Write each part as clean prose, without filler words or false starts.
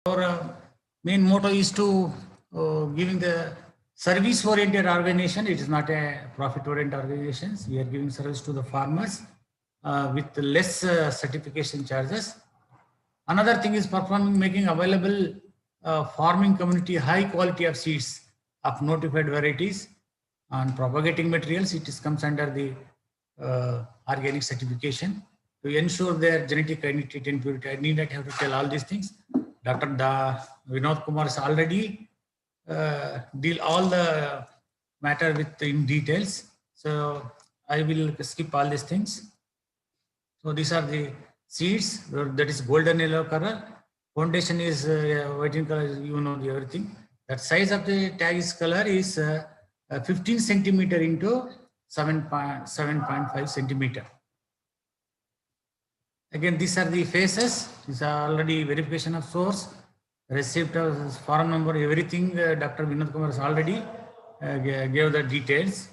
Our main motto is to giving the service-oriented organization. It is not a profit-oriented organization. We are giving service to the farmers with less certification charges. Another thing is making available farming community high quality of seeds of notified varieties and propagating materials. It comes under the organic certification to ensure their genetic identity and purity. I need not have to tell all these things. Dr. Vinod Kumar has already deal all the matter with in details. So I will skip all these things. So these are the seeds, that is golden yellow color. Foundation is white in color, you know everything. That size of the tag is color is 15 centimeter into 7.5 centimeter. Again, these are the faces. These are already verification of source, receipt of form number, everything. Dr. Vinod Kumar has already gave the details.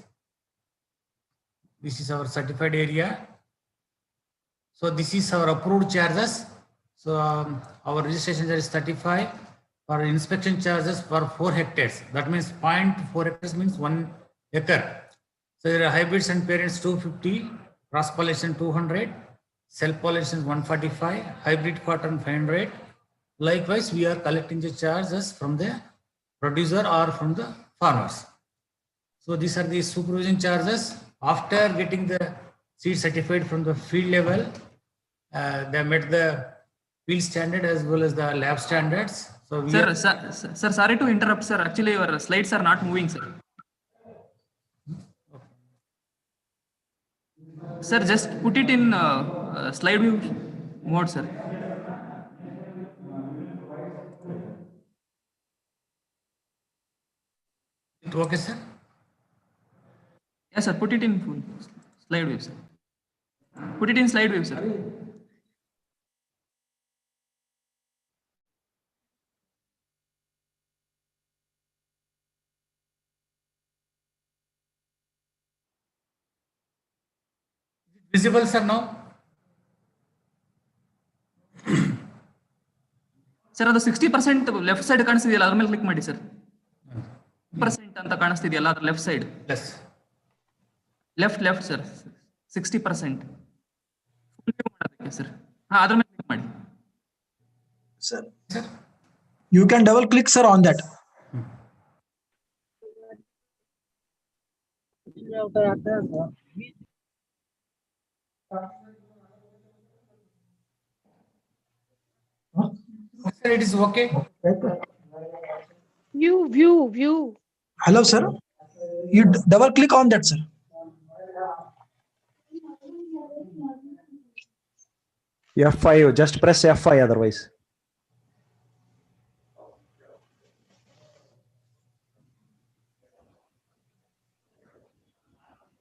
This is our certified area. So this is our approved charges. So our registration charge is 35 for inspection charges for 4 hectares. That means 0.4 hectares means 1 acre. So there are hybrids and parents 250, cross pollination 200, self pollination 145, hybrid cotton 500. Likewise, we are collecting the charges from the producer or from the farmers. So these are the supervision charges. After getting the seed certified from the field level, they met the field standard as well as the lab standards. So we sir, sorry to interrupt, sir. Actually, your slides are not moving, sir. Sir, just put it in slide view mode, sir. Okay, sir. Yes, sir. Put it in full slide view, sir. Put it in slide view, sir. Visible, sir, now? Sir, ಅದು 60% left side ಕಾಣಿಸ್ತಿದೆಯಲ್ಲ ಅದ್ರ ಮೇಲೆ click ಮಾಡಿ sir. 60% ಅಂತ ಕಾಣಿಸ್ತಿದೆಯಲ್ಲ ಅದ್ರ left side. Left sir 60%. ಮಾಡೋದಕ್ಕೆ sir. ಹಾ, ಅದ್ರ ಮೇಲೆ ಕ್ಲಿಕ್ ಮಾಡಿ. Sir, you can double click, sir, on that. Sir, it is okay. View. Hello, sir. You double click on that, sir. F5, just press F5 otherwise.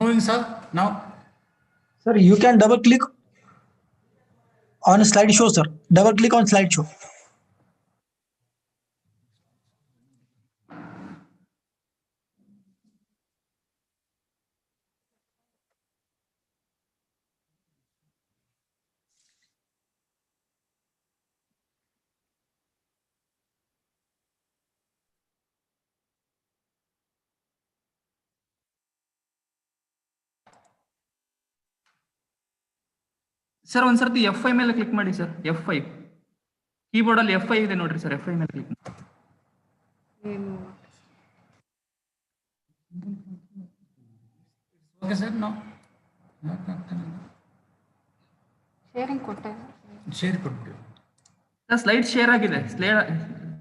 Moving, sir, now? Sir, you can double click on slideshow, sir. Double click on slideshow. Sir ಒಂದ್ಸರ್ತಿ F5 ಮೇಲೆ click ಮಾಡಿ sir. F5 keyboard ಅಲ್ಲಿ F5 ಇದೆ ನೋಡ್ರಿ sir. F5 ಮೇಲೆ click ಮಾಡಿ. Okay, sir, now? Sharing ಕೊಟ್ಟೆ. Share ಕೊಟ್ಟು. ಸರ್ ಸ್ಲೈಡ್ ಶೇರ್ ಆಗಿದೆ.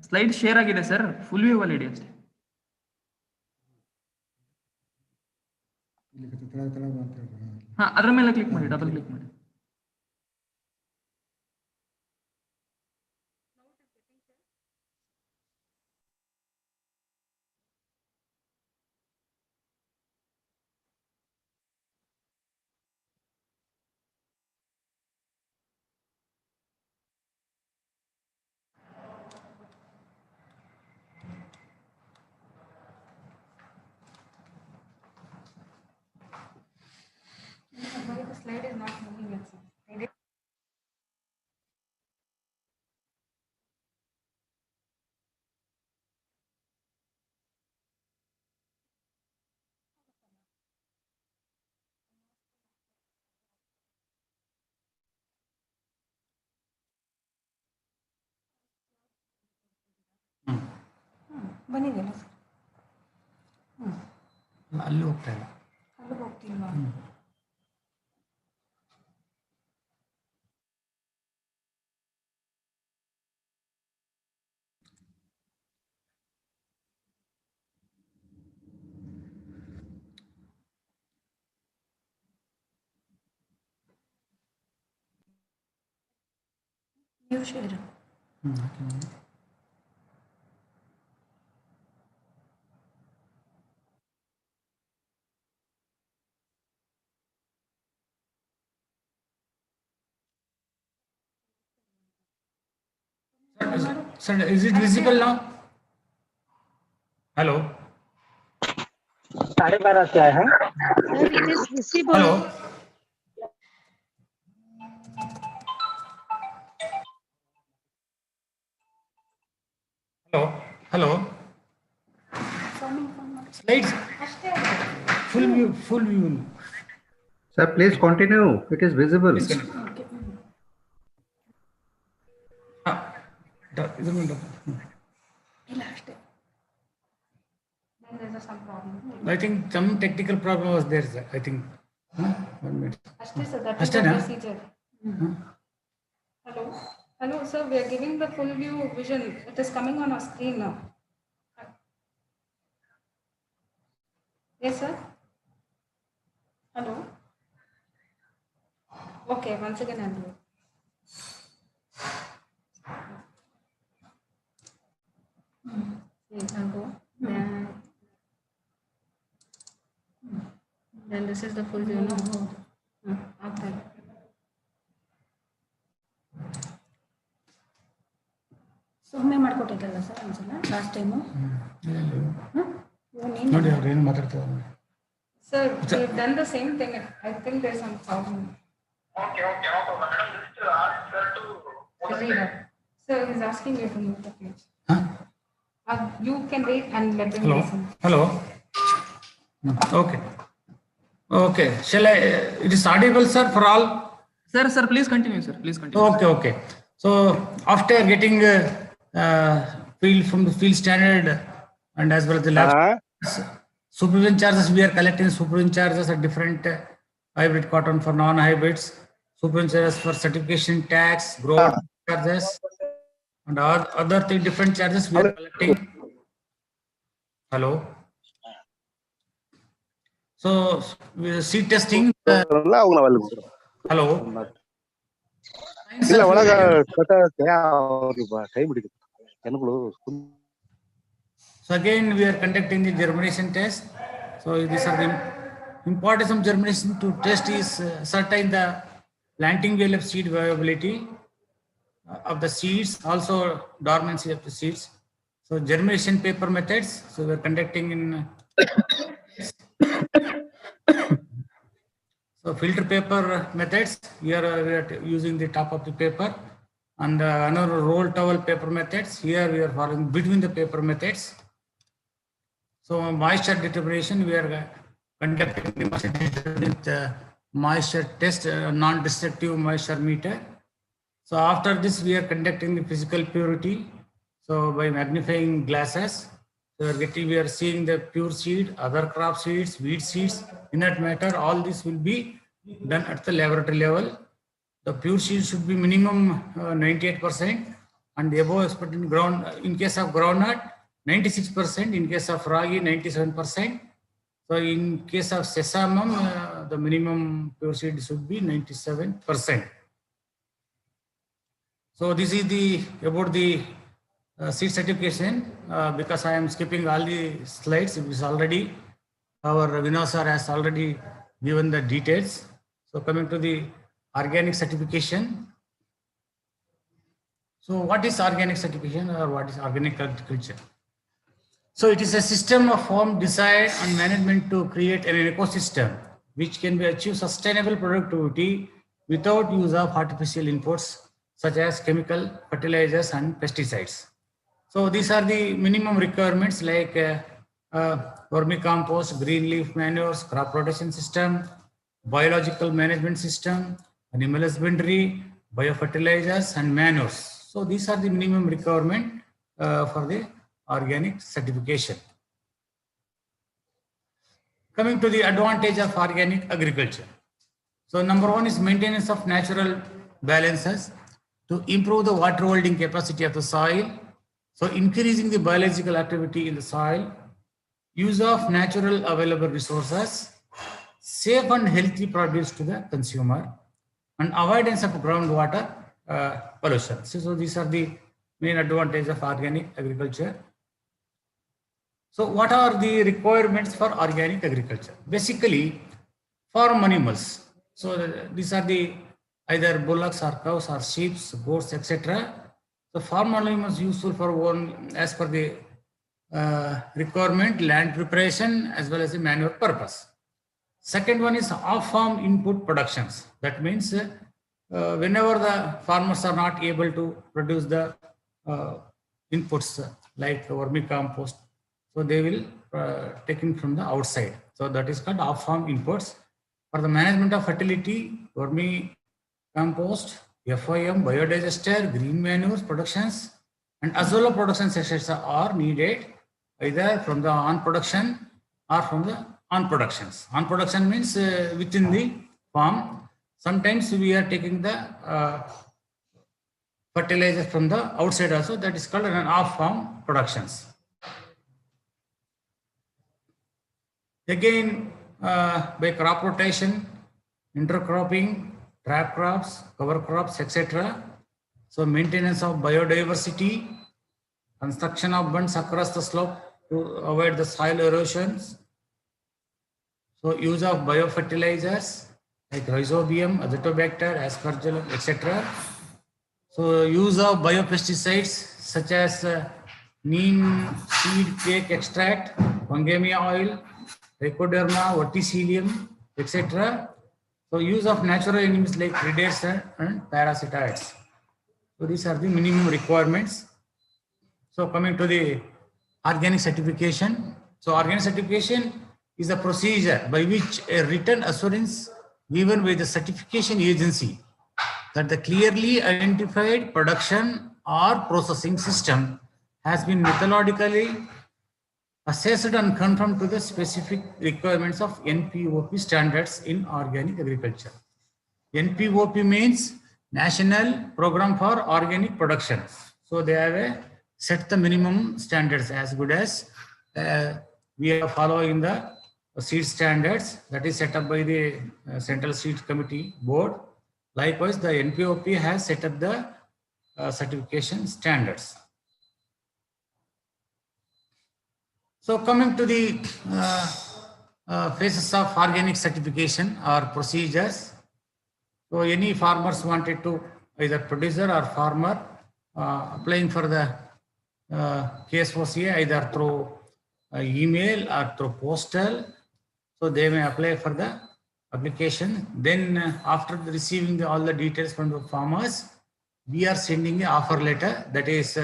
ಸ್ಲೈಡ್ ಶೇರ್ ಆಗಿದೆ ಸರ್. ಫುಲ್ ವ್ಯೂ ಅಲ್ಲಿ ಇಡಿ ಅಷ್ಟೇ. ಹಾ, ಅದ್ರ ಮೇಲೆ ಕ್ಲಿಕ್ ಮಾಡಿ, ಡಬಲ್ ಕ್ಲಿಕ್ ಮಾಡಿ. The slide is not moving. ಬಂದಿದೆಯಲ್ಲ ಸರ್ ಅಲ್ಲಿ ಹೋಗ್ತಾ ಇಲ್ಲ. ಅಲ್ಲಿಗೆ ಹೋಗ್ತಿಲ್ವಾ? ನೀವು share Sir, is it visible now? Hello. Sir, it is visible. Hello. Hello. Hello. Slides. Full view. Full view. Sir, please continue. It is visible. Okay. ಇಲ್ಲ ಅಷ್ಟೇ. Then there's some problem. I think some technical problem was there, sir. I think. 1 minute. ಅಷ್ಟೇ sir, that is ಅಷ್ಟೇನಾ? the procedure. Hello. Hello sir, we are giving the full view vision. It is coming on our screen now. Yes sir. Hello. Okay, once again I'll do it. I'll go. Then this is the full view. No. After. ಸುಮ್ಮನೆ ಮಾಡ್ಕೊಟ್ಟಿದ್ದಲ್ಲ sir ಒಂದ್ಸಲ last time. ನೋಡಿ ಅವ್ರು ಏನು ಮಾತಾಡ್ತಾರೆ. Sir we have done the same thing. I think there's some problem. Okay, no problem. Madam, just ask her to Read up. Sir, he's asking you to move the page. Huh? You can wait and let them Hello. listen. Hello. Okay. Okay. Shall I? It is audible, sir, for all. Sir, please continue, sir. Please continue. Okay. So after getting field from the field standard and as well as the lab supervision charges, we are collecting supervision charges at different hybrid cotton for non-hybrids, supervision charges for certification tax, grower charges, and other different charges we are collecting. Hello. So seed testing. Hello. ಇಲ್ಲ ಒಳಗ ಕೈ ಬಿಡಿದ್ರು ಜನಗಳು. So again we are conducting the germination test. So these are the importance of germination to test is certain the planting well of seed viability of the seeds, also dormancy of the seeds. So germination paper methods. So we are conducting in so filter paper methods. Here we are using the top of the paper, and another roll towel paper methods. Here we are following between the paper methods. So moisture determination, we are conducting the moisture test, non-destructive moisture meter. So after this, we are conducting the physical purity. So by magnifying glasses, we are seeing the pure seed, other crop seeds, weed seeds, inert matter. All this will be done at the laboratory level. The pure seed should be minimum 98%, and the above expected ground. In case of groundnut, 96%. In case of ragi, 97%. So in case of sesame, the minimum pure seed should be 97%. So this is about the seed certification. Because I am skipping all the slides, it is already our Vinod sir has already given the details. So coming to the organic certification. So what is organic certification, or what is organic agriculture? So it is a system of form, design and management to create an ecosystem which can be achieve sustainable productivity without use of artificial inputs such as chemical fertilizers and pesticides. So these are the minimum requirements like vermicompost, green leaf manures, crop rotation system, biological management system, animal husbandry, biofertilizers and manures. So these are the minimum requirement for the organic certification. Coming to the advantage of organic agriculture. So number one is maintenance of natural balances to improve the water holding capacity of the soil. So increasing the biological activity in the soil, use of natural available resources, safe and healthy produce to the consumer, and avoidance of groundwater pollution. So these are the main advantages of organic agriculture. So what are the requirements for organic agriculture? Basically, farm animals. So these are the either bullocks or cows or sheep, goats, etc. So farm animals useful for one as per the requirement, land preparation as well as the manure purpose. Second one is off-farm input productions. That means whenever the farmers are not able to produce the inputs like vermicompost, so they will take it from the outside. So that is called off-farm inputs. For the management of fertility, vermicompost, FIM, biodigester, green manures productions, and azolla production sections are needed either from the on production or from the on productions. On production means within the farm. Sometimes we are taking the fertilizer from the outside also. That is called an off-farm productions. Again, by crop rotation, intercropping, trap crops, cover crops, etc. So maintenance of biodiversity, construction of bunds across the slope to avoid the soil erosions. So use of biofertilizers like rhizobium, azotobacter, aspergillus, etc. So use of biopesticides such as neem seed cake extract, fungemia oil, trichoderma, verticillium, etc. So use of natural enemies like predators and parasitoids. So these are the minimum requirements. So coming to the organic certification. So organic certification is a procedure by which a written assurance given by the certification agency that the clearly identified production or processing system has been methodologically assessed and conformed to the specific requirements of NPOP standards in organic agriculture. NPOP means National Program for Organic Production. So they have set the minimum standards as good as we are following the seed standards that is set up by the Central Seed Committee Board. Likewise, the NPOP has set up the certification standards. So coming to the phases of organic certification or procedures. So any farmers wanted to, either producer or farmer, applying for the KSOCA either through email or through postal. So they may apply for the application. Then after receiving all the details from the farmers, we are sending the offer letter that is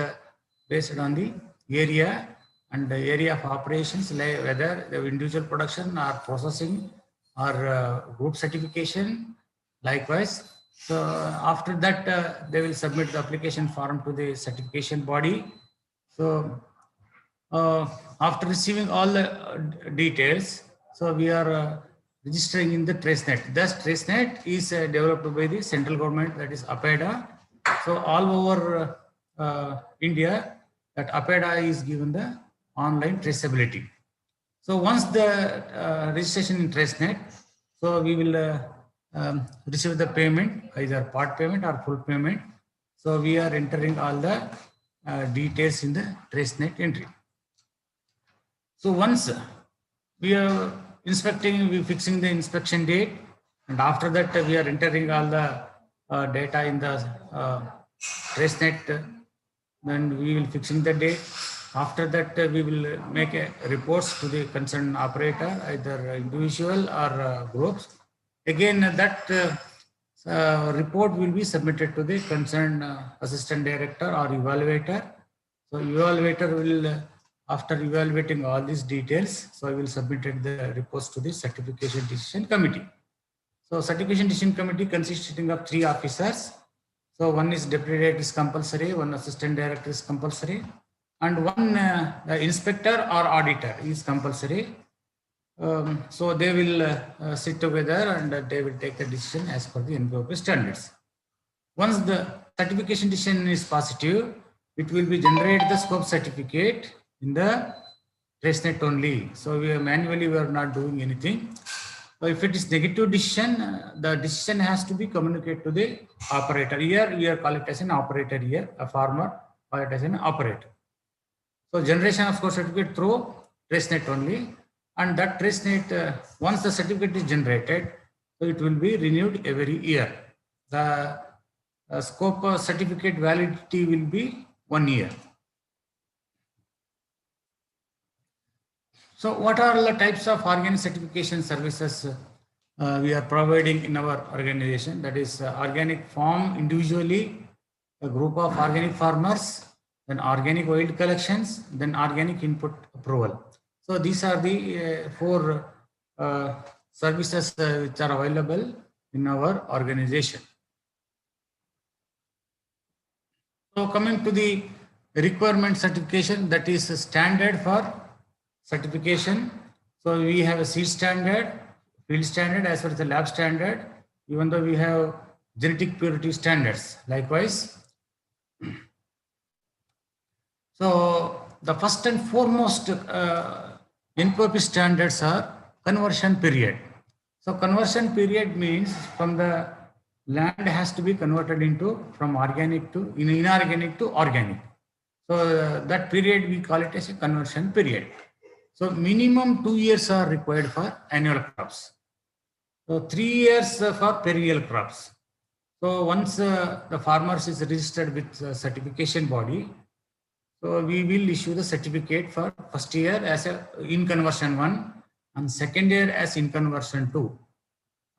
based on the area and the area of operations, like whether the individual production or processing or group certification. Likewise, so after that they will submit the application form to the certification body. So after receiving all the details, so we are registering in the TraceNet. Thus, TraceNet is developed by the central government, that is APEDA. So all over India, that APEDA is given the online traceability. So once the registration in TraceNet, so we will receive the payment, either part payment or full payment. So we are entering all the details in the TraceNet entry. So once we are inspecting, we fixing the inspection date, and after that we are entering all the data in the TraceNet. Then we will fixing the date. After that we will make reports to the concerned operator, either individual or groups. Again, that report will be submitted to the concerned assistant director or evaluator. So evaluator will, after evaluating all these details, so I will submit the reports to the certification decision committee. So certification decision committee consisting of 3 officers. So one is deputy director is compulsory, one assistant director is compulsory, and one inspector or auditor is compulsory. So they will sit together and they will take the decision as per the NPOP standards. Once the certification decision is positive, it will be generate the scope certificate in the TraceNet only. So we are not doing anything. So if it is negative decision, the decision has to be communicated to the operator. Here we are call it as an operator here, a farmer call it as an operator. So generation of scope certificate through TraceNet only, and that TraceNet, once the certificate is generated, so it will be renewed every year. The scope certificate validity will be 1 year. So what are the types of organic certification services we are providing in our organization? That is organic farm individually, a group of organic farmers, then organic wild collections, then organic input approval. So these are the 4 services which are available in our organization. So coming to the requirement certification, that is a standard for certification. So we have a seed standard, field standard, as well as the lab standard, even though we have genetic purity standards likewise. So the first and foremost NPOP standards are conversion period. So conversion period means from the land has to be converted into from organic to inorganic to organic. So that period we call it as a conversion period. So minimum 2 years are required for annual crops. So 3 years for perennial crops. So once the farmers is registered with certification body, so we will issue the certificate for first year as a in conversion 1 and second year as in conversion 2.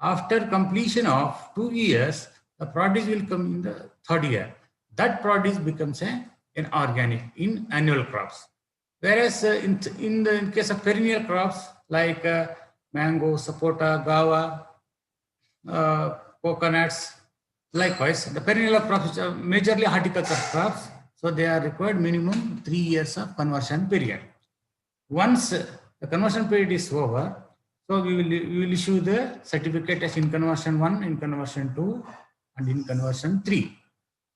After completion of 2 years, the produce will come in the third year. That produce becomes an organic in annual crops. Whereas in the case of perennial crops like mango, sapota, guava, coconuts, likewise, the perennial crops are majorly horticultural crops. So they are required minimum 3 years of conversion period. Once the conversion period is over, so we will issue the certificate as in conversion 1, in conversion 2, and in conversion 3.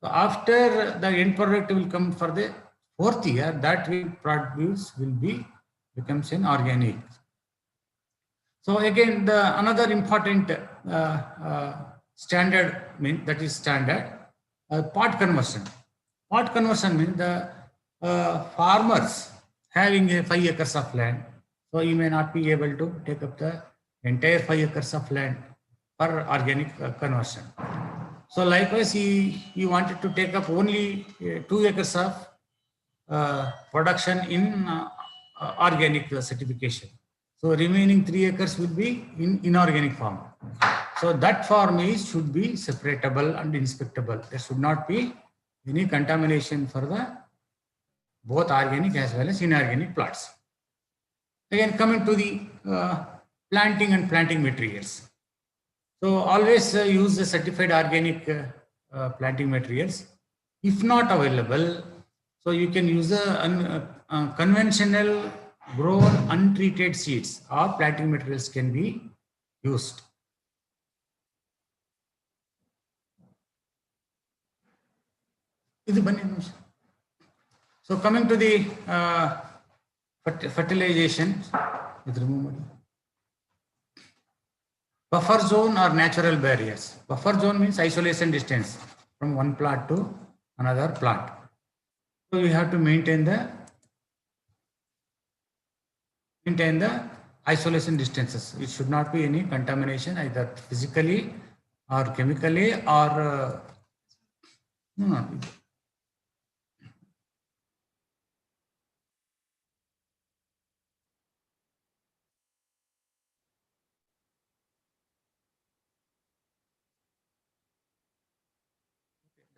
So after the end product will come for the 4th year, that will produce will be becomes an organic. So again, the another important standard that is standard part conversion. Part conversion means the farmers having a 5 acres of land, so you may not be able to take up the entire 5 acres of land for organic conversion. So likewise, he wanted to take up only 2 acres of production in organic certification. So remaining 3 acres will be in inorganic farm. So that farm should be separatable and inspectable. There should not be any contamination for the both organic as well as inorganic plots. Again, coming to the planting and planting materials. So always use the certified organic planting materials. If not available, so you can use a conventional grown untreated seeds or planting materials can be used. So coming to the fertilization, buffer zone or natural barriers. Buffer zone means isolation distance from one plant to another plant. So we have to maintain the isolation distances. It should not be any contamination either physically or chemically or no.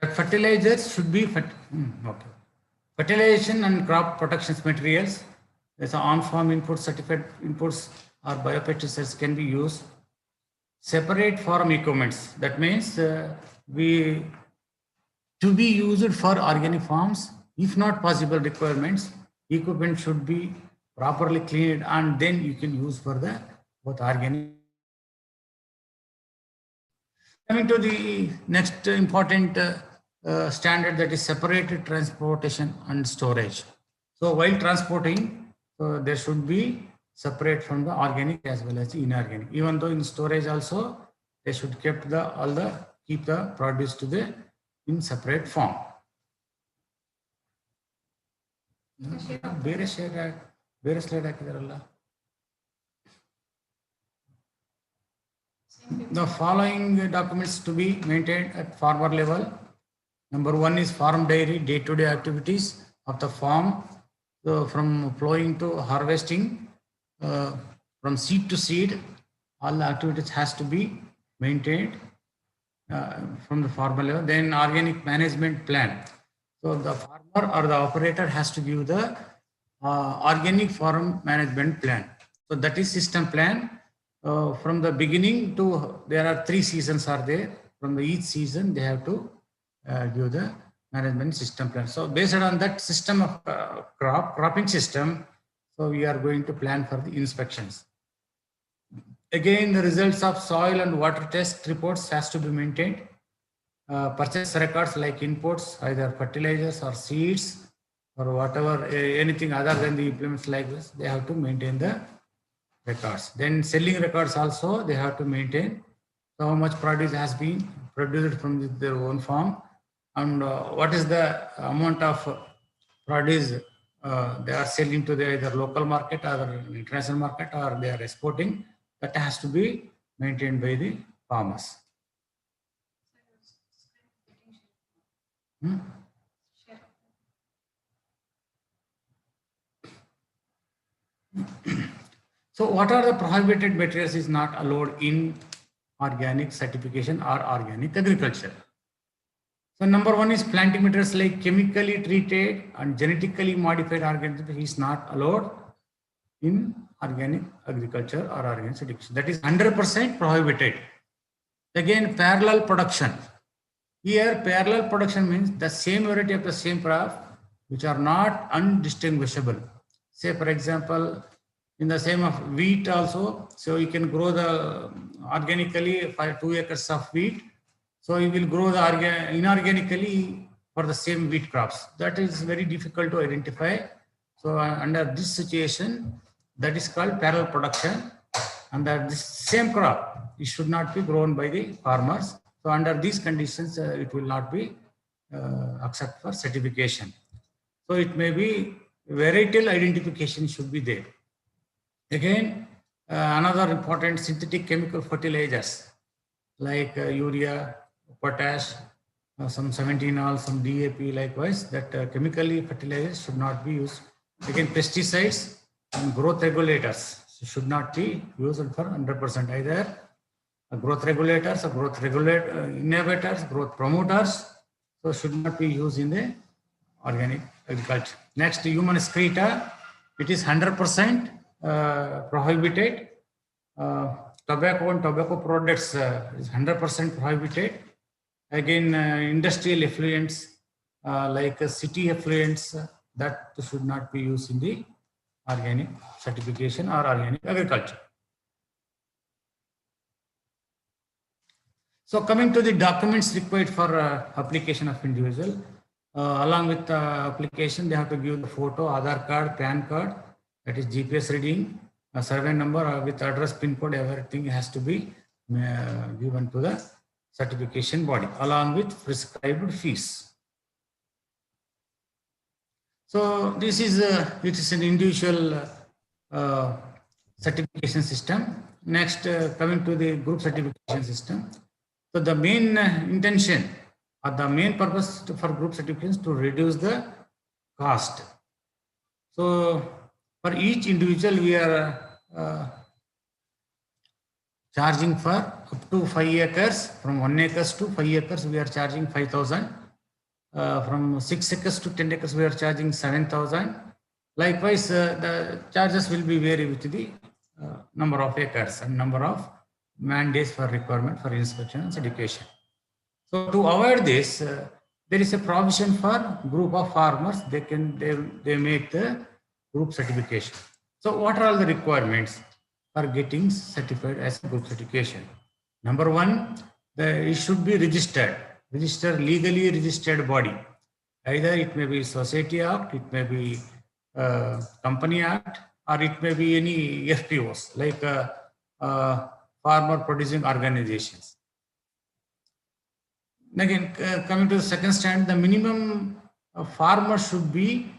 The fertilizers should be okay. Fertilization and crop protection materials. There's on-farm input certified inputs or biopesticides can be used. Separate farm equipments. That means to be used for organic farms, If not possible requirements, equipment should be properly cleaned and then you can use for the both organic. Coming to the next important standard, that is separated transportation and storage. So while transporting, there should be separate from the organic as well as the inorganic. Even though in storage also, they should keep the produce to the in separate form. ಬೇರೆ slide ಹಾಕಿದಾರಲ್ಲ. The following documents to be maintained at farmer level. Number one is farm diary, day-to-day activities of the farm, so from plowing to harvesting, from seed to seed, all the activities has to be maintained from the farmer level. Then organic management plan. So the farmer or the operator has to give the organic farm management plan. So that is system plan. From the beginning to, there are 3 seasons are there. From the each season, they have to give the management system plan. So based on that system of cropping system, so we are going to plan for the inspections. Again, the results of soil and water test reports has to be maintained. Purchase records like inputs, either fertilizers or seeds or whatever, anything other than the implements like this, they have to maintain the records. Then selling records also, they have to maintain how much produce has been produced from their own farm and what is the amount of produce they are selling to the either local market or international market or they are exporting. That has to be maintained by the farmers. So what are the prohibited materials is not allowed in organic certification or organic agriculture? So number one is planting materials like chemically treated and genetically modified organisms is not allowed in organic agriculture or organic certification. That is 100% prohibited. Again, parallel production. Here, parallel production means the same variety of the same crop which are not undistinguishable. Say, for example, in the same of wheat also, so you can grow the organically for 2 acres of wheat. So you will grow the inorganically for the same wheat crops. That is very difficult to identify. So under this situation, that is called parallel production. Under this same crop, it should not be grown by the farmers. So under these conditions, it will not be accepted for certification. So it may be varietal identification should be there. Again, another important synthetic chemical fertilizers like urea, potash, some 17-all, some DAP likewise, that chemically fertilizers should not be used. Again, pesticides and growth regulators should not be used for 100%, either growth regulators or growth inhibitors, growth promoters, so should not be used in the organic agriculture. Next, human excreta, it is 100% prohibited. Tobacco and tobacco products is 100% prohibited. Again, industrial effluents like city effluents, that should not be used in the organic certification or organic agriculture. So coming to the documents required for application of individual, along with the application, they have to give the photo, Aadhaar card, PAN card, that is GPS reading, a survey number with address, pin code, everything has to be given to the certification body along with prescribed fees. So this is it is an individual certification system. Next, coming to the group certification system. So the main intention or the main purpose for group certifications to reduce the cost. So for each individual, we are charging for up to 5 acres. From 1 acres to 5 acres, we are charging 5,000. From 6 acres to 10 acres, we are charging 7,000. Likewise, the charges will be vary with the number of acres and number of man days for requirement for inspection and certification. So to avoid this, there is a provision for group of farmers. They make the group certification. So what are all the requirements for getting certified as a group certification? Number one, it should be registered legally registered body. Either it may be Society Act, it may be Company Act, or it may be any FPOs like farmer producing organizations. Again, coming to the second stand, the minimum farmer should be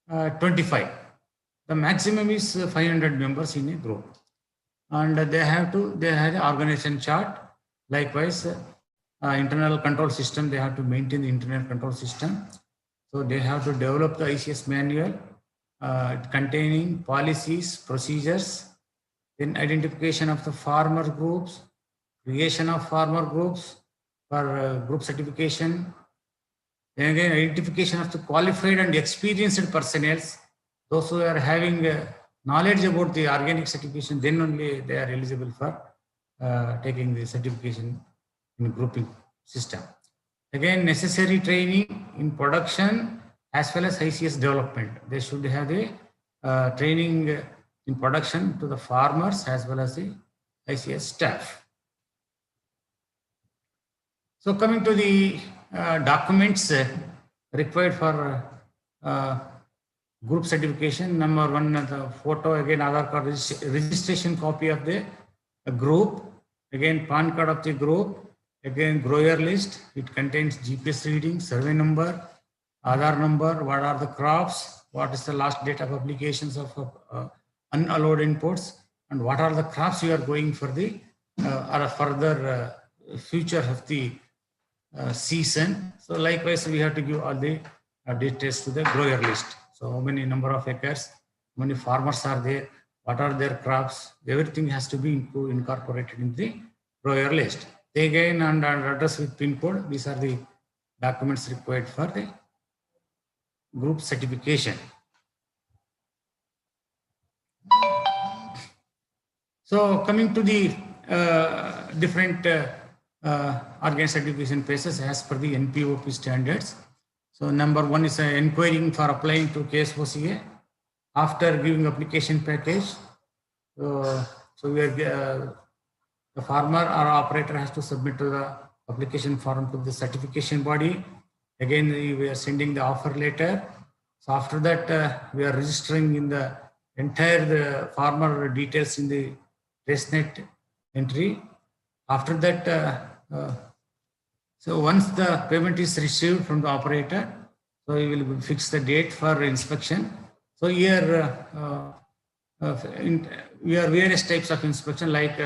25. The maximum is 500 members in a group. And they have an organization chart. Likewise, internal control system, they have to maintain the internal control system. So they have to develop the ICS manual containing policies, procedures, then identification of the farmer groups, creation of farmer groups for group certification, then again identification of the qualified and experienced personnel, those who are having knowledge about the organic certification, then only they are eligible for taking the certification in grouping system. Again, necessary training in production as well as ICS development. They should have the training in production to the farmers as well as the ICS staff. So coming to the documents required for group certification, number one, the photo, again Aadhaar card registration copy of the group, again PAN card of the group, again grower list, it contains GPS reading, survey number, Aadhaar number, what are the crops, what is the last date of applications of unallowed imports, and what are the crops you are going for the or further future of the season. So likewise, we have to give all the details to the grower list. So how many number of acres, how many farmers are there, what are their crops, everything has to be incorporated in the grower list. Again, and address with PIN code, these are the documents required for the group certification. So coming to the different organic certification phases as per the NPOP standards. So number one is inquiring for applying to KSOCA. After giving application package, so we are the farmer or operator has to submit to the application form to the certification body. Again, we are sending the offer letter. So after that, we are registering in the entire farmer details in the RaceNet entry. After that, so once the payment is received from the operator, so we will fix the date for inspection. So here we are various types of inspection, like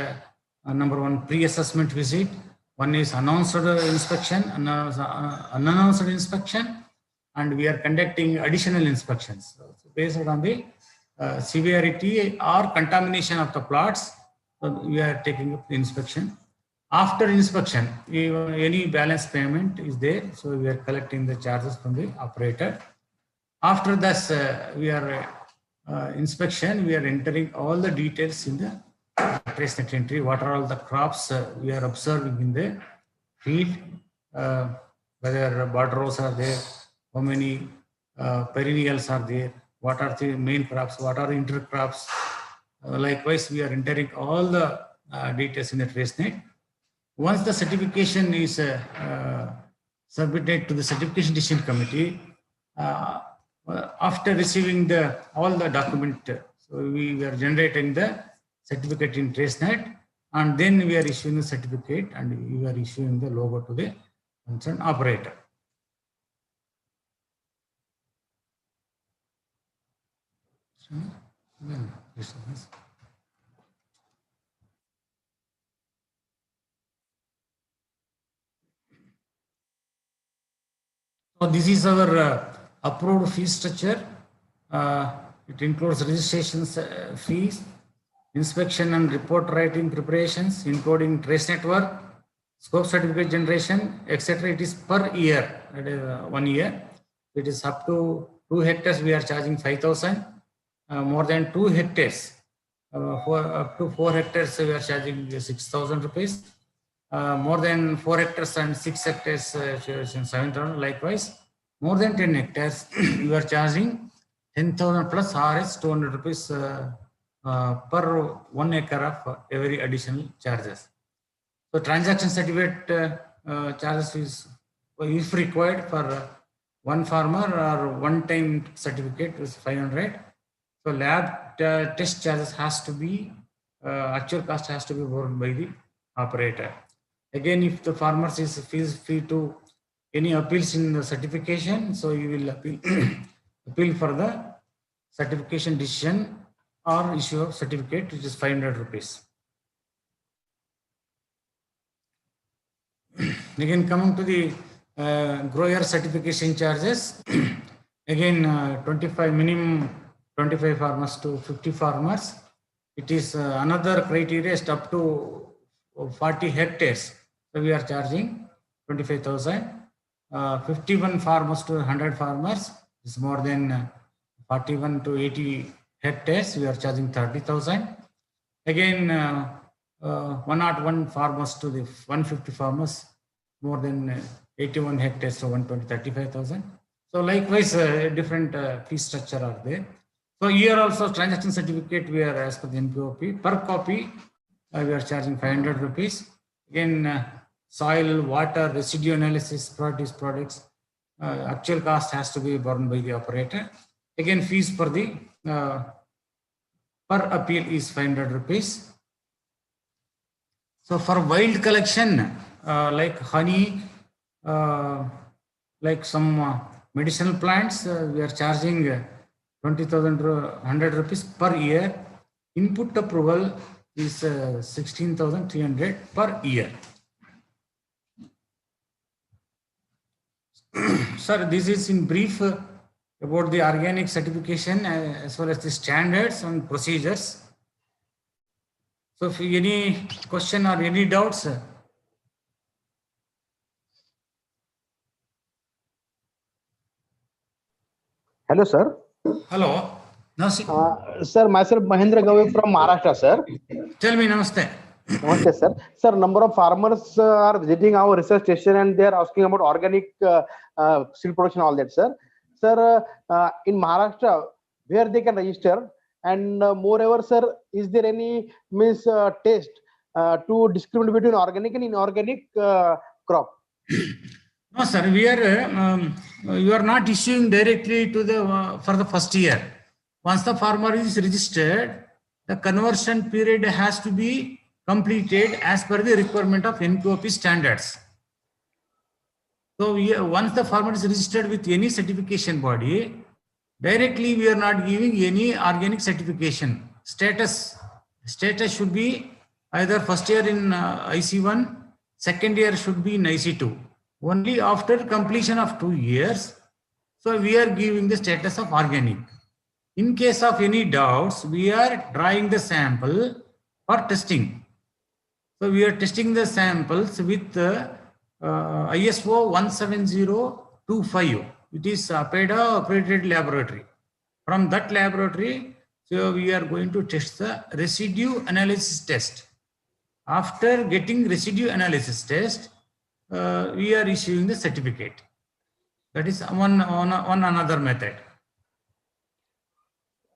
number one, pre-assessment visit. One is announced inspection, unannounced inspection, and we are conducting additional inspections. So based on the severity or contamination of the plots, so we are taking up the inspection. After inspection, any balance payment is there, so we are collecting the charges from the operator. After this, we are inspection, we are entering all the details in the RaceNet entry. What are all the crops we are observing in the field, whether border rows are there, how many perennials are there, what are the main crops, what are the intercrops. Likewise, we are entering all the details in the RaceNet. Once the certification is submitted to the certification decision committee, after receiving all the document, so we are generating the certificate in RaceNet, and then we are issuing the certificate and we are issuing the logo to the concerned operator. So this is our approved fee structure. It includes registrations fees, inspection and report writing preparations, including trace network, scope certificate generation, etc. It is per year, that is 1 year. It is up to 2 hectares, we are charging 5,000. More than 2 hectares, for up to 4 hectares, we are charging 6,000 rupees. more than 4 hectares and 6 hectares, in 7,000. Likewise, more than 10 hectares, you are charging 10,000 plus RS 200 rupees per 1 acre of every additional charges. So transaction certificate charges is, if required, for one farmer or one-time certificate is 500. So lab test charges has to be, actual cost has to be borne by the operator. Again, if the farmer is free to any appeals in the certification, so you will appeal, appeal for the certification decision or issue of certificate, which is 500 rupees. Again, coming to the grower certification charges, again 25 minimum 25 farmers to 50 farmers. It is another criteria is up to 40 hectares. So we are charging 25,000. 51 farmers to 100 farmers is more than 41 to 80 hectares. We are charging 30,000. Again, 101 farmers to the 150 farmers, more than 81 hectares to 120, 35,000. So likewise, different fee structure are there. So here also transaction certificate, we are as per the NPOP. Per copy, we are charging 500 rupees. Again, soil, water, residue analysis, products, actual cost has to be borne by the operator. Again, fees for the per appeal is 500 rupees. So for wild collection, like honey, like some medicinal plants, we are charging 20,100 rupees per year. Input approval is 16,300 per year. Sir, this is in brief about the organic certification as well as the standards and procedures. So if any question or any doubts, Hello, sir. hello. Namaste. Sir, myself Mahendra Gave from Maharashtra, sir. Tell me, namaste. Namaste, sir. Sir, number of farmers are visiting our research station and they are asking about organic seed production, all that, sir. Sir, in Maharashtra, where they can register, and moreover, sir, is there any test to discriminate between organic and inorganic crop? No, sir. We are you are not issuing directly to the for the first year. Once the farmer is registered, the conversion period has to be completed as per the requirement of NPOP standards. So once the farmer is registered with any certification body, directly we are not giving any organic certification. Status should be either first year in IC1, second year should be in IC2. Only after completion of 2 years, so we are giving the status of organic. In case of any doubts, we are drawing the sample for testing. So we are testing the samples with ISO 17025. It is APEDA accredited laboratory. From that laboratory, so we are going to test the residue analysis test. After getting residue analysis test, we are issuing the certificate. That is one another method.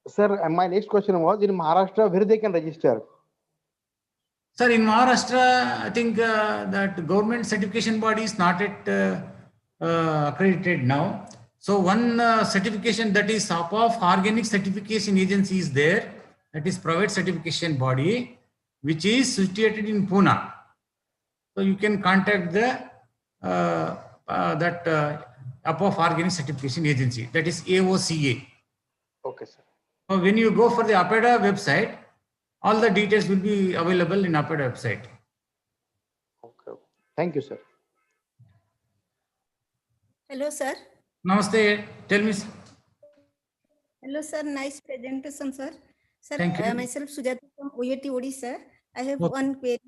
Sir, my next question was, in Maharashtra, where they can register? Sir, in Maharashtra, I think that government certification body is not yet accredited now. So one certification that is top of organic certification agency is there. That is private certification body, which is situated in Pune. So you can contact the above organic certification agency. That is AOCA. Okay, sir. So when you go for the APEDA website, all the details will be available in APEDA website. Okay. Thank you, sir. Hello, sir. Namaste. Tell me. Hello, sir. Nice presentation, sir. Sir, Thank you. myself Sujata from UAT Odisha. I have Okay. one query.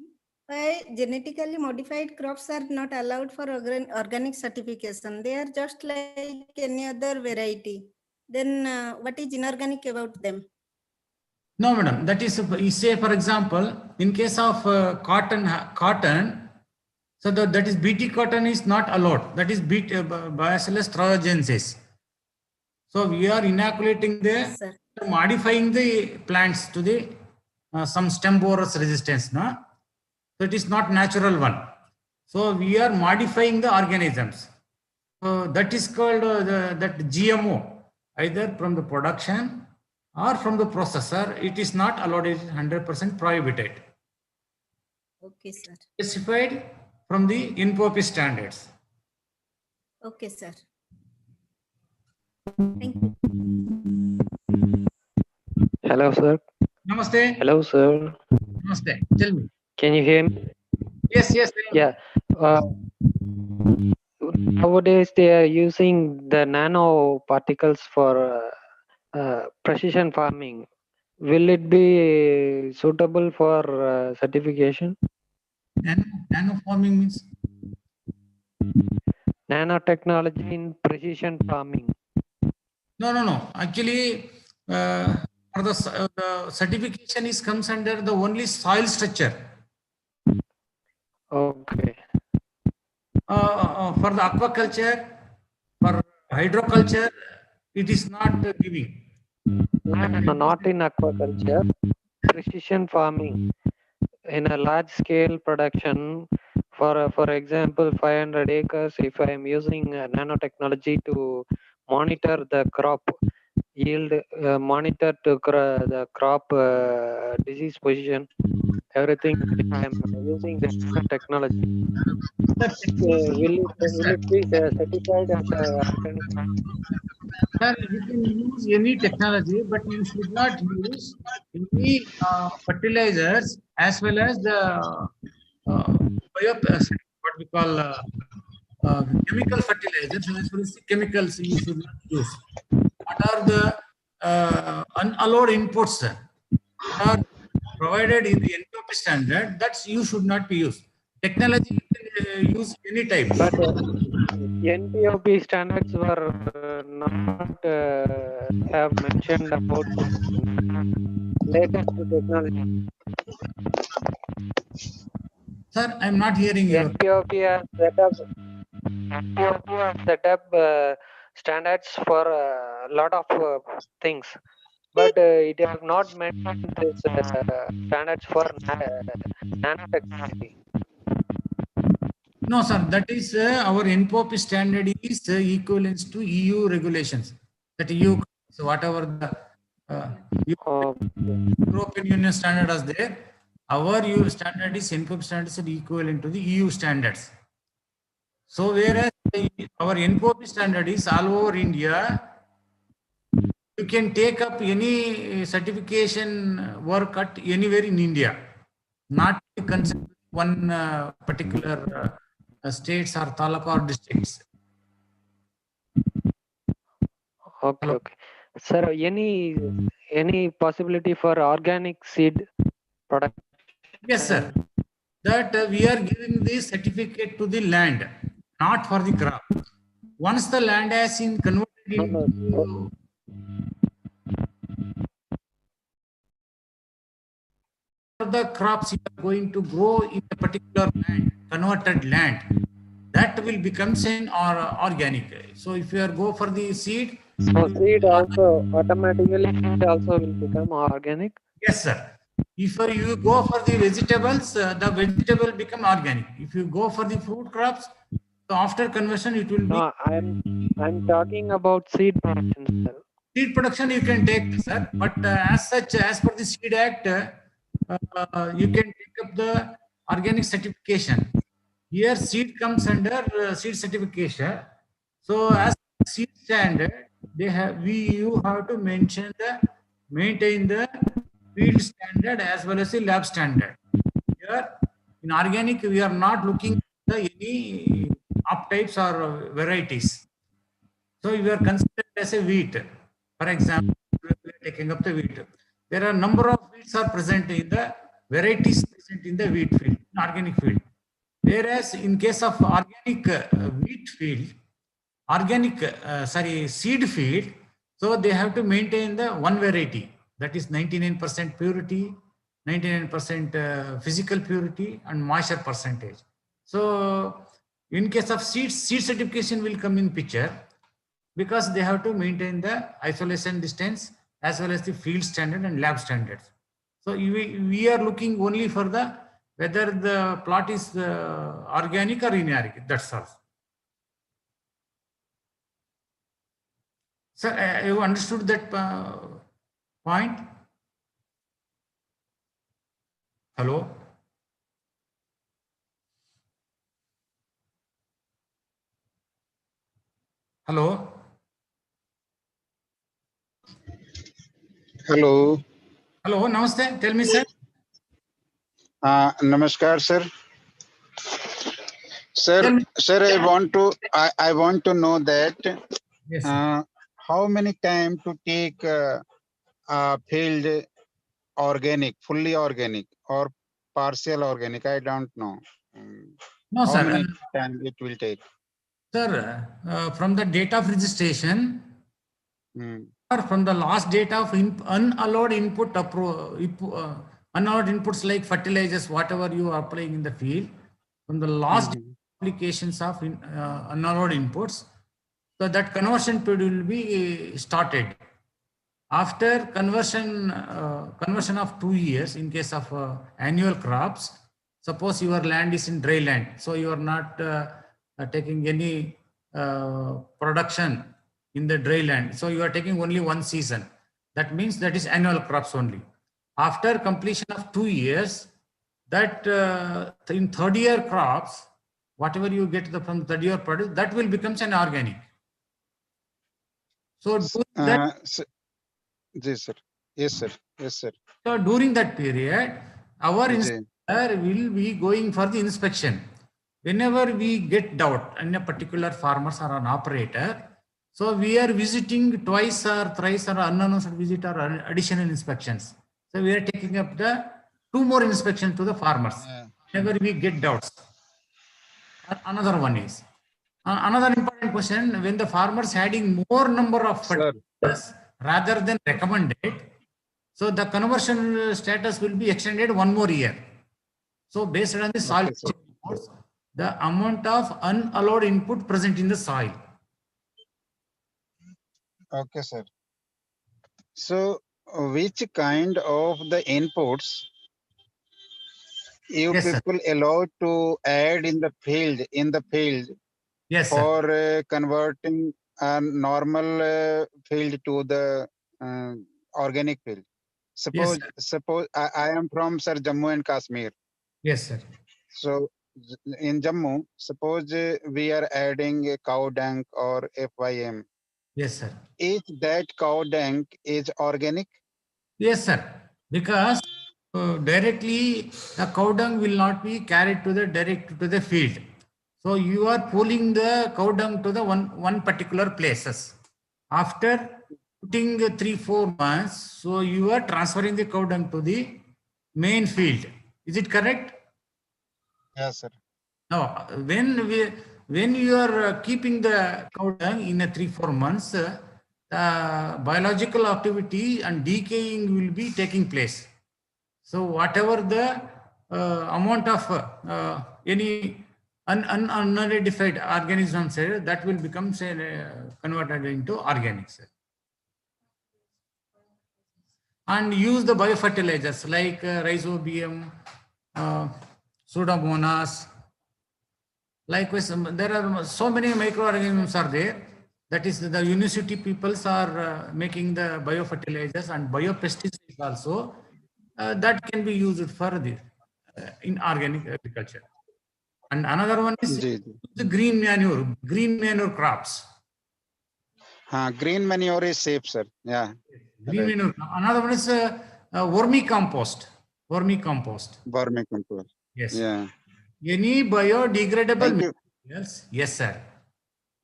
Why genetically modified crops are not allowed for organic certification? They are just like any other variety. Then what is inorganic about them? No, madam. That is, you say, for example, in case of cotton, So that is Bt cotton is not allowed. That is Bacillus thuringiensis. So we are inoculating Yes, the, sir. modifying the plants to the some stem borers resistance. No? So it is not natural one. So we are modifying the organisms. So that is called that GMO, either from the production or from the processor. It is not allowed. It is 100% prohibited. Okay, sir. Specified from the INPOP standards. Okay, sir. Thank you. Hello, sir. Namaste. Hello, sir. Namaste. Tell me. Can you hear me? Yes, yes. Yeah. Nowadays, they are using the nanoparticles for precision farming. Will it be suitable for certification? Nanoforming means? Nanotechnology in precision farming. No. Actually, for the certification is comes under the only soil structure. Okay. For the aquaculture, for hydroculture, it is not giving. No, not in aquaculture. Precision farming in a large scale production. For example, 500 acres. If I am using nanotechnology to monitor the crop yield, monitor to the crop disease position, everything. I am using the nanotechnology. Will it be certified as organic? Sir, you can use any technology, but you should not use any fertilizers as well as the what we call chemical fertilizers as well as the chemicals you should not use. What are the unallowed inputs that are provided in the NPOP standard? That's you should not be used. Technology you can use any type. But NPOP standards were not have mentioned about latest technology. Sir, I'm not hearing you. NPOP has set up standards for a lot of things, but it has not mentioned this standards for nanotechnology. No, sir, that is our NPOP standard is equivalent to EU regulations. That EU, so whatever the European Union standard is there, our EU standard is NPOP standards are equivalent to the EU standards. So whereas our NPOP standard is all over India, you can take up any certification work at anywhere in India, not consider one particular states or taluk or districts. Okay, Hello. okay. Sir, any possibility for organic seed production? Yes, sir. That we are giving the certificate to the land, not for the crop. Once the land has been converted into the crops you are going to grow in a particular land, converted land, that will become an organic. So if you are go for the seed, So seed also automatically also will become organic. yes, sir. If you go for the vegetables, the vegetable become organic. If you go for the fruit crops, so after conversion it will be. No, I'm talking about seed production, sir. Seed production you can take, sir, but as such, as per the Seed Act, you can take up the organic certification. Here, seed comes under seed certification. So, as seed standard, you have to maintain the field standard as well as the lab standard. Here, in organic, we are not looking at any uptypes or varieties. So you are considered as a wheat. For example, we are taking up the wheat. There are number of wheats are present in the varieties present in the wheat field, in organic field. Whereas in case of organic wheat field, seed field, so they have to maintain the one variety, that is 99% purity, 99% physical purity and moisture percentage. So in case of seeds, seed certification will come in picture because they have to maintain the isolation distance as well as the field standard and lab standards. So we are looking only for the whether the plot is organic or inorganic. That's all. Sir, you understood that point? Hello? Hello? Hello. Hello, namaste. Tell me, sir. Namaskar, sir. Tell me. Sir, I want to know that Yes, sir. how many time to take field organic, fully organic or partial organic? I don't know. No, How sir. many time it will take? Sir, from the date of registration Hmm. or from the last date of unallowed input, unallowed inputs like fertilizers, whatever you are applying in the field, from the last applications of unallowed inputs, so that conversion period will be started. After conversion of 2 years, in case of annual crops, suppose your land is in dry land, so you are not taking any production in the dry land, so you are taking only one season. That means that is annual crops only. After completion of 2 years, that in third year crops, whatever you get from third year product, that will become an organic. So during that, Yes, sir. Yes, sir. Yes, sir. so during that period, our Ji. inspector will be going for the inspection. Whenever we get doubt in a particular farmers or an operator, so we are visiting twice or thrice or unannounced visit or additional inspections. So we are taking up the 2 more inspections to the farmers. Whenever we get doubts. Another one is another important question: when the farmers adding more number of fertilizers rather than recommended, so the conversion status will be extended 1 more year. So based on the soil reports, the amount of unallowed input present in the soil. Okay, sir. So, which kind of the inputs you Yes, sir. people allowed to add in the field? Yes, sir. For converting a normal field to the organic field. Yes, Suppose I am from Sir Jammu and Kashmir. Yes, sir. So in Jammu, suppose we are adding a cow dung or FYM. Yes, sir. Is that cow dung is organic? Yes, sir. Because directly the cow dung will not be carried to the direct to the field. So you are pulling the cow dung to the one particular places. After putting 3-4 months, so you are transferring the cow dung to the main field. Is it correct? Yes, sir. Now, when you are keeping the cow dung in a 3-4 months, biological activity and decaying will be taking place. So whatever the amount of any unidentified organisms, that will become converted into organics. And use the biofertilizers like rhizobium, pseudomonas. Likewise, there are so many microorganisms are there. That is, the university peoples are making the biofertilizers and biopesticides also. That can be used for the in organic agriculture. And another one is the green manure crops. Green manure is safe, sir. Yeah. Green manure. Another one is vermicompost. Vermicompost. Vermicompost. Yes. Yeah. Any biodegradable materials. Yes, sir.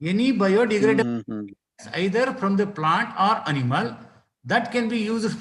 Any biodegradable either from the plant or animal that can be used for